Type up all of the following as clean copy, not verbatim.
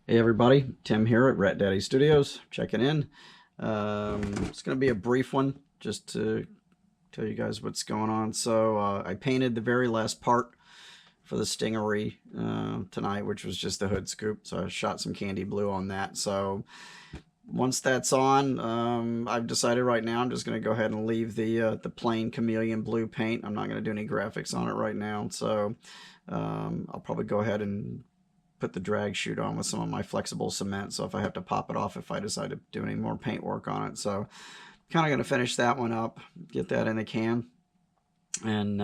Hey everybody, Tim here at Rat Daddy Studios, checking in. It's going to be a brief one, just to tell you guys what's going on. So I painted the very last part for the Stingaree tonight, which was just the hood scoop. So I shot some candy blue on that. So once that's on, I've decided right now I'm just going to go ahead and leave the plain chameleon blue paint. I'm not going to do any graphics on it right now. So I'll probably go ahead and put the drag chute on with some of my flexible cement, so if I have to pop it off if I decide to do any more paint work on it. So kind of going to finish that one up, get that in the can. And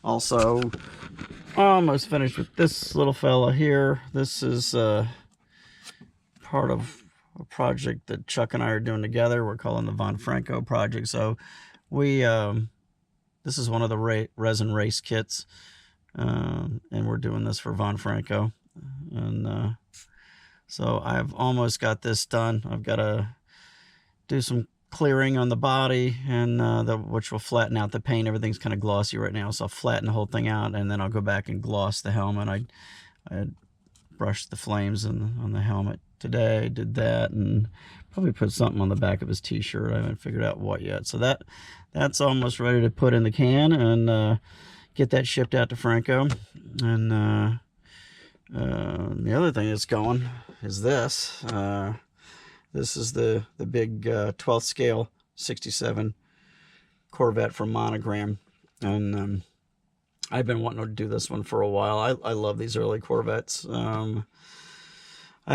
also almost finished with this little fella here. This is part of a project that Chuck and I are doing together. We're calling the Von Franco project. So we this is one of the resin race kits, and we're doing this for Von Franco. And so I've almost got this done. I've got to do some clearing on the body, and which will flatten out the paint. Everything's kind of glossy right now, so I'll flatten the whole thing out, and then I'll go back and gloss the helmet. I brushed the flames on the helmet today. Did that, and probably put something on the back of his t-shirt. I haven't figured out what yet. So that's almost ready to put in the can and get that shipped out to Franco. And the other thing that's going is this. This is the big 12th scale 67 Corvette from Monogram. And I've been wanting to do this one for a while. I love these early Corvettes. I've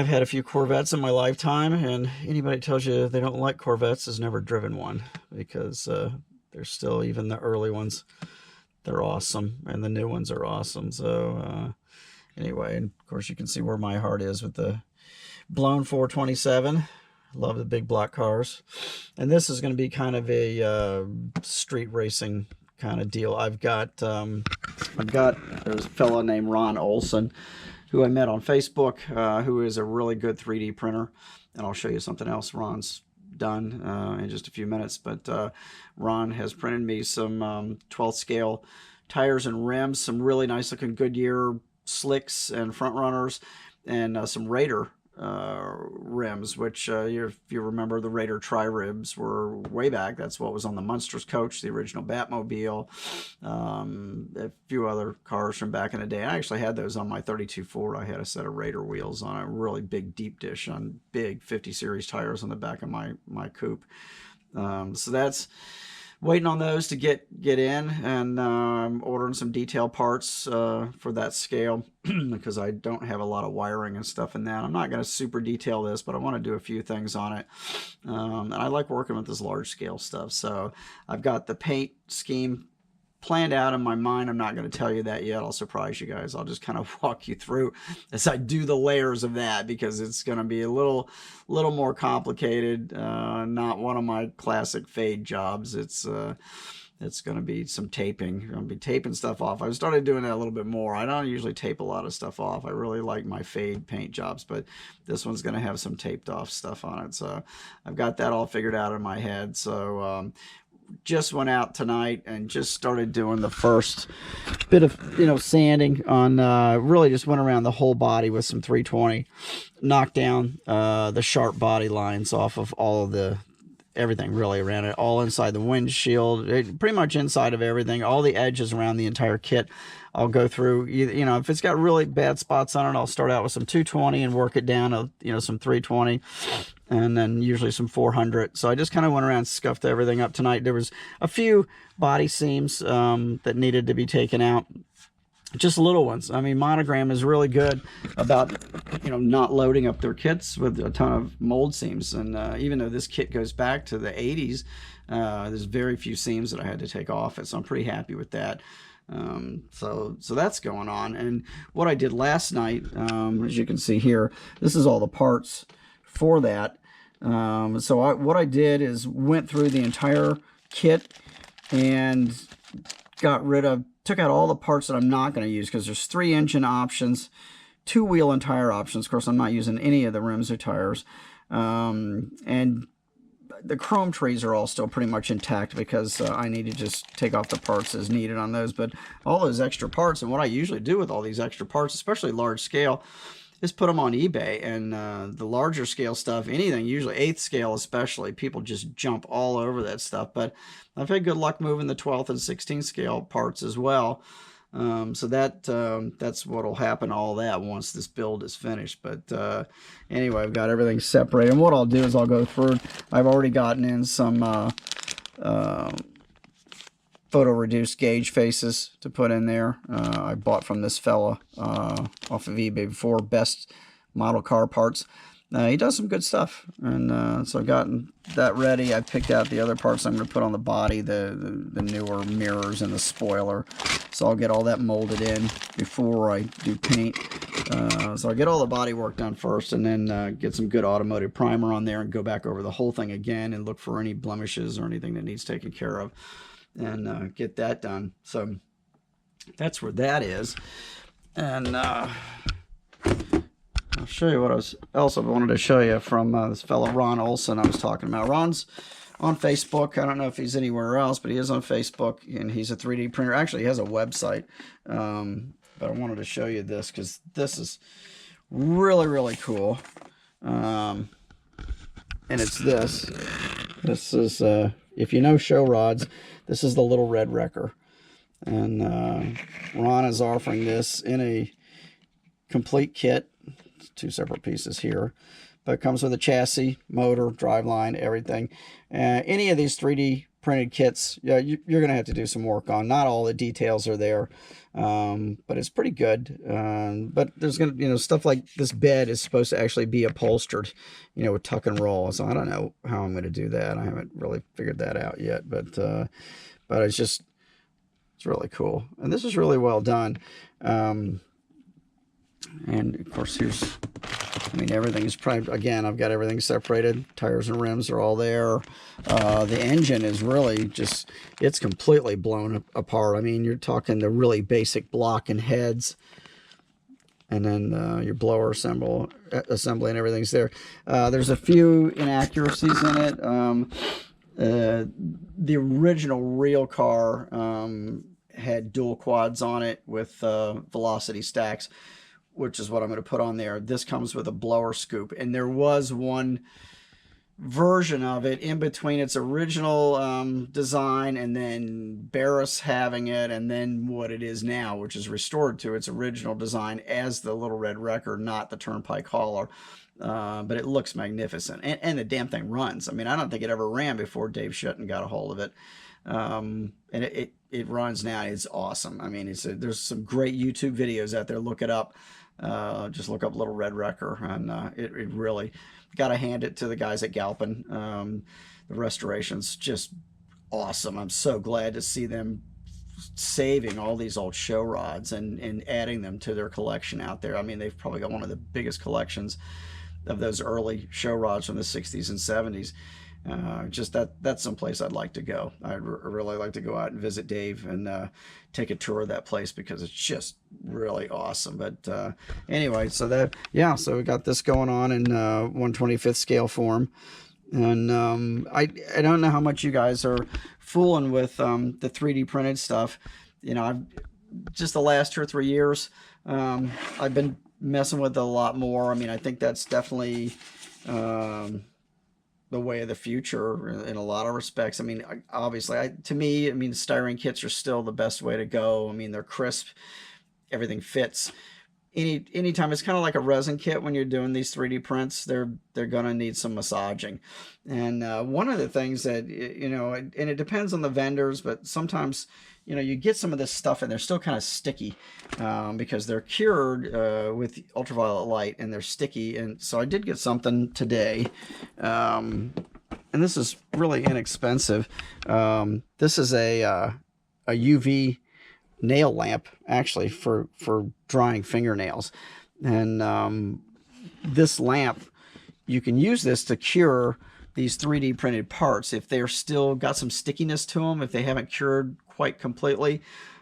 had a few Corvettes in my lifetime, and anybody tells you they don't like Corvettes has never driven one, because they're still, even the early ones, they're awesome, and the new ones are awesome. So anyway, and of course you can see where my heart is with the blown 427. Love the big block cars. And this is going to be kind of a street racing kind of deal. There's a fellow named Ron Olson, who I met on Facebook, who is a really good 3D printer. And I'll show you something else Ron's done in just a few minutes. But Ron has printed me some 12th scale tires and rims, some really nice looking Goodyear slicks and front runners, and some Raider rims, which if you remember, the Raider tri-ribs were way back. That's what was on the Munsters coach, the original Batmobile, a few other cars from back in the day. I actually had those on my 32 Ford. I had a set of Raider wheels on a really big deep dish on big 50 series tires on the back of my coupe. So that's waiting on those to get in, and ordering some detail parts for that scale because I don't have a lot of wiring and stuff in that. I'm not going to super detail this, but I want to do a few things on it. And I like working with this large scale stuff. So I've got the paint scheme planned out in my mind. I'm not going to tell you that yet. I'll surprise you guys. I'll just kind of walk you through as I do the layers of that, because it's going to be a little more complicated. Not one of my classic fade jobs. It's going to be some taping. I'm going to be taping stuff off. I've started doing that a little bit more. I don't usually tape a lot of stuff off. I really like my fade paint jobs, but this one's going to have some taped off stuff on it. So I've got that all figured out in my head. So just went out tonight and just started doing the first bit of sanding on, really just went around the whole body with some 320, knocked down the sharp body lines off of all of everything really around it, all inside the windshield, pretty much inside of everything, all the edges around the entire kit. I'll go through, if it's got really bad spots on it, I'll start out with some 220 and work it down to, some 320, and then usually some 400. So I just kind of went around and scuffed everything up tonight. There was a few body seams that needed to be taken out. Just little ones. I mean, Monogram is really good about, not loading up their kits with a ton of mold seams. And even though this kit goes back to the 80s, there's very few seams that I had to take off it. So I'm pretty happy with that. So that's going on. And what I did last night, as you can see here, this is all the parts for that. What I did is went through the entire kit and took out all the parts that I'm not going to use, because there's 3 engine options, 2 wheel and tire options. Of course, I'm not using any of the rims or tires. And the chrome trees are all still pretty much intact, because I need to just take off the parts as needed on those. But all those extra parts, and what I usually do with all these extra parts, especially large scale, is put them on eBay. And the larger scale stuff, anything, usually 8th scale especially, people just jump all over that stuff. But I've had good luck moving the 12th and 16th scale parts as well. So that's what'll happen, all that, once this build is finished. But anyway, I've got everything separated. And what I'll do is I'll go through. I've already gotten in some photo reduced gauge faces to put in there. I bought from this fella off of eBay before, Best Model Car Parts. He does some good stuff, and so I've gotten that ready. I picked out the other parts I'm going to put on the body, the newer mirrors and the spoiler. So I'll get all that molded in before I do paint. So I'll get all the body work done first, and then get some good automotive primer on there and go back over the whole thing again and look for any blemishes or anything that needs taken care of, and get that done. So that's where that is. And I'll show you what else I wanted to show you from this fellow Ron Olson I was talking about. Ron's on Facebook. I don't know if he's anywhere else, but he is on Facebook, and he's a 3D printer. Actually, he has a website, but I wanted to show you this because this is really, really cool. And it's this. This is, if you know show rods, this is the Little Red Wrecker. And Ron is offering this in a complete kit. 2 separate pieces here, but it comes with a chassis, motor, driveline, everything. Any of these 3D printed kits, yeah, you're gonna have to do some work on. Not all the details are there, but it's pretty good. But there's gonna, stuff like this bed is supposed to actually be upholstered, with tuck and roll. So I don't know how I'm gonna do that. I haven't really figured that out yet, but it's really cool, and this is really well done. And of course, everything is primed. Again, I've got everything separated. Tires and rims are all there. The engine is really it's completely blown apart. You're talking the really basic block and heads. And then your blower assembly and everything's there. There's a few inaccuracies in it. The original real car had dual quads on it with velocity stacks, which is what I'm going to put on there. This comes with a blower scoop, and there was one version of it in between its original design and then Barris having it, and then what it is now, which is restored to its original design as the Little Red Wrecker, not the Turnpike Hauler. But it looks magnificent, and the damn thing runs. I don't think it ever ran before Dave Shutton got a hold of it. And it runs now. It's awesome. There's some great YouTube videos out there. Look it up. Just look up Little Red Wrecker, and it really, got to hand it to the guys at Galpin. The restoration's just awesome. I'm so glad to see them saving all these old show rods and adding them to their collection out there. They've probably got one of the biggest collections of those early show rods from the 60s and 70s. That's someplace I'd like to go. I'd really like to go out and visit Dave and take a tour of that place, because it's just really awesome. But anyway, so we got this going on in 1/25th scale form. And I don't know how much you guys are fooling with the 3D printed stuff. I've just the last 2 or 3 years, I've been messing with it a lot more. I think that's definitely the way of the future in a lot of respects. Obviously, to me, styrene kits are still the best way to go. They're crisp, everything fits. Anytime, it's kind of like a resin kit when you're doing these 3D prints. They're gonna need some massaging. And one of the things that, and it depends on the vendors, but sometimes you get some of this stuff and they're still kind of sticky because they're cured with ultraviolet light, and they're sticky. And so I did get something today, and this is really inexpensive. This is a UV nail lamp, actually, for drying fingernails. And this lamp, you can use this to cure these 3D printed parts if they're still got some stickiness to them, if they haven't cured quite completely.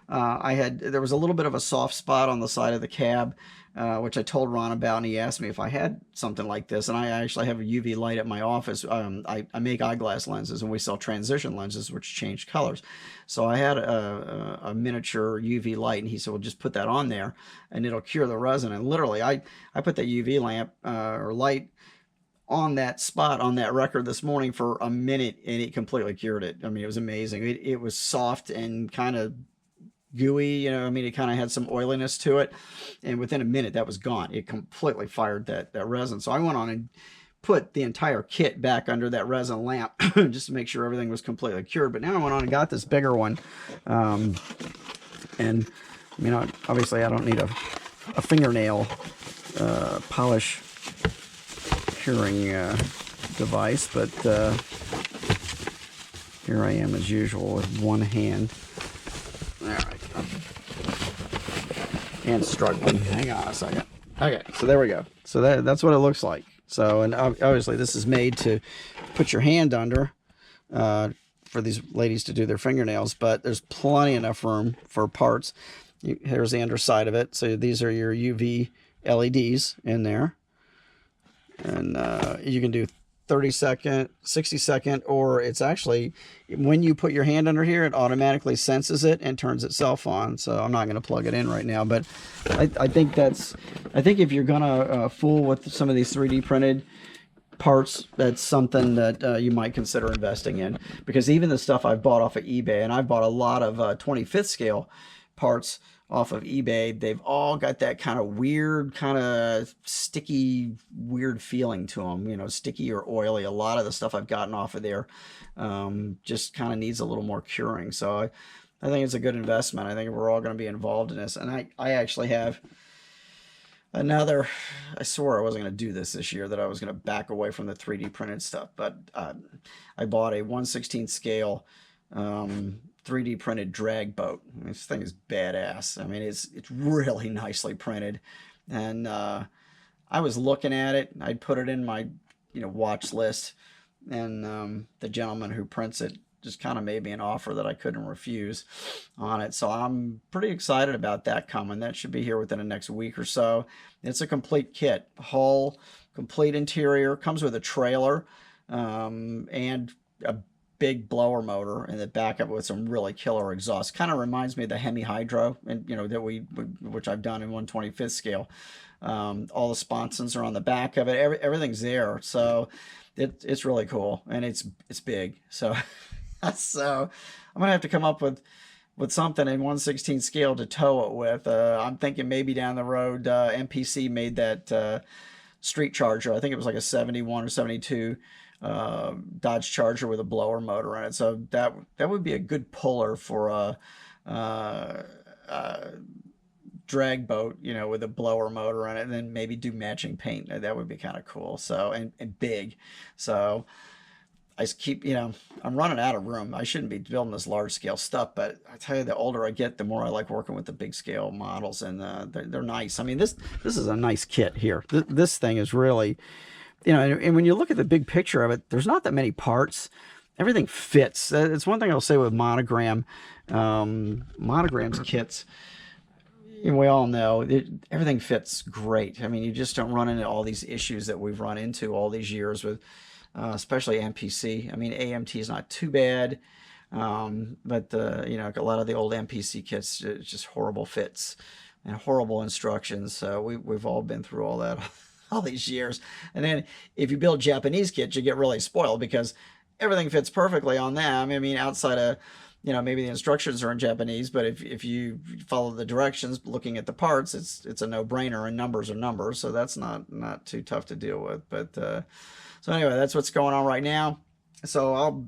there was a little bit of a soft spot on the side of the cab, which I told Ron about, and he asked me if I had something like this. And I actually have a UV light at my office. I make eyeglass lenses, and we sell transition lenses, which change colors. So I had a miniature UV light, and he said, well, just put that on there, and it'll cure the resin. And literally, I put that UV lamp or light on that spot on that record this morning for a minute, and it completely cured it. I mean, it was amazing. It was soft and kind of gooey, you know. I mean, it kind of had some oiliness to it, and within a minute that was gone. It completely fired that resin. So I went on and put the entire kit back under that resin lamp just to make sure everything was completely cured. But now I went on and got this bigger one, and I mean, obviously I don't need a fingernail polish curing device, but here I am as usual with one hand. All right, and struggling. Hang on a second. Okay, so there we go. So that's what it looks like. So, and obviously this is made to put your hand under for these ladies to do their fingernails, but there's plenty enough room for parts. Here's the underside of it. So these are your UV LEDs in there. And you can do 30-second, 60-second, or it's actually, when you put your hand under here, it automatically senses it and turns itself on. So I'm not going to plug it in right now, but I think if you're going to fool with some of these 3D printed parts, that's something that you might consider investing in. Because even the stuff I've bought off of eBay, and I've bought a lot of 25th scale parts off of eBay, they've all got that kind of weird, kind of sticky, weird feeling to them, you know, sticky or oily. A lot of the stuff I've gotten off of there just kind of needs a little more curing. So I think it's a good investment. I think we're all going to be involved in this. And I actually have another, I swore I wasn't going to do this year, that I was going to back away from the 3D printed stuff, but I bought a 1/16 scale 3D printed drag boat. This thing is badass. I mean, it's really nicely printed, and I was looking at it. I'd put it in my watch list, and the gentleman who prints it just kind of made me an offer that I couldn't refuse on it. So I'm pretty excited about that coming. That should be here within the next week or so. It's a complete kit, hull, complete interior, comes with a trailer, and a big blower motor in the back of it with some really killer exhaust. Kind of reminds me of the Hemi Hydro, and that which I've done in 1/25th scale. All the sponsons are on the back of it. Everything's there, so it's really cool, and it's big. So so I'm gonna have to come up with something in 1/16 scale to tow it with. I'm thinking maybe down the road, MPC made that street charger. I think it was like a 71 or 72 Dodge Charger with a blower motor in it. So that would be a good puller for a drag boat, with a blower motor in it, and then maybe do matching paint. That would be kind of cool. So and big. So I just keep, I'm running out of room. I shouldn't be building this large scale stuff, but I tell you, the older I get, the more I like working with the big scale models, and they're nice. I mean, this is a nice kit here. This thing is really, and when you look at the big picture of it, there's not that many parts. Everything fits. It's one thing I'll say with Monogram. Monogram's kits, we all know everything fits great. I mean, you just don't run into all these issues that we've run into all these years with, especially MPC. I mean, AMT is not too bad, but a lot of the old MPC kits, just horrible fits and horrible instructions. So we've all been through all that all these years. And then if you build Japanese kits, you get really spoiled because everything fits perfectly on them. I mean, outside of, maybe the instructions are in Japanese, but if you follow the directions looking at the parts, it's a no-brainer, and numbers are numbers. So that's not too tough to deal with. But so anyway, that's what's going on right now. So I'll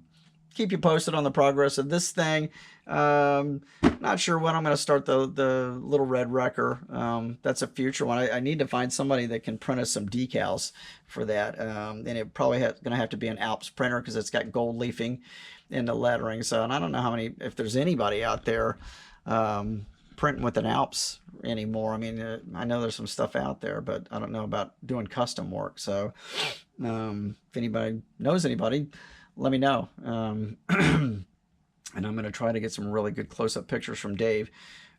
keep you posted on the progress of this thing. Not sure when I'm going to start the little red wrecker. That's a future one. I need to find somebody that can print us some decals for that. And it probably going to have to be an Alps printer because it's got gold leafing in the lettering. So, and I don't know if there's anybody out there printing with an Alps anymore. I mean, I know there's some stuff out there, but I don't know about doing custom work. So if anybody knows anybody, let me know. And I'm going to try to get some really good close-up pictures from Dave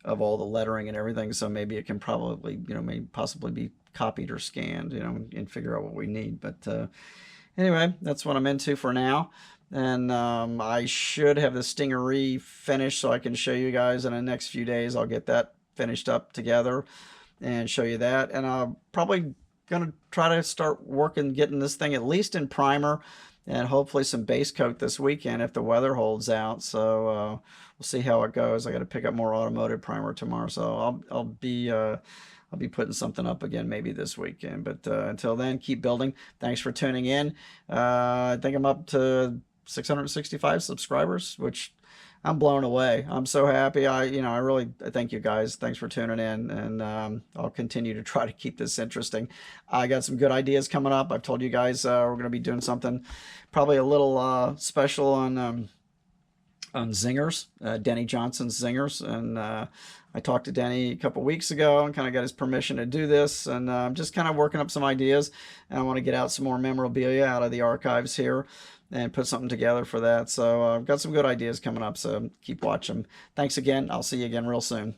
of all the lettering and everything, so maybe it can probably, maybe possibly be copied or scanned, and figure out what we need. But anyway, that's what I'm into for now. And I should have the Stingaree finished so I can show you guys in the next few days. I'll get that finished up together and show you that. And I'm probably going to try to start working, getting this thing at least in primer and hopefully some base coat this weekend if the weather holds out. So we'll see how it goes. I got to pick up more automotive primer tomorrow, so I'll be putting something up again maybe this weekend. But until then, keep building. Thanks for tuning in. I think I'm up to 665 subscribers, which I'm blown away. I'm so happy. I really thank you guys. Thanks for tuning in, and I'll continue to try to keep this interesting. I got some good ideas coming up. I've told you guys we're going to be doing something probably a little special on zingers, Denny Johnson's zingers, and I talked to Denny a couple weeks ago and kind of got his permission to do this, and I'm just kind of working up some ideas, and I want to get out some more memorabilia out of the archives here and put something together for that. So I've got some good ideas coming up, so keep watching. Thanks again. I'll see you again real soon.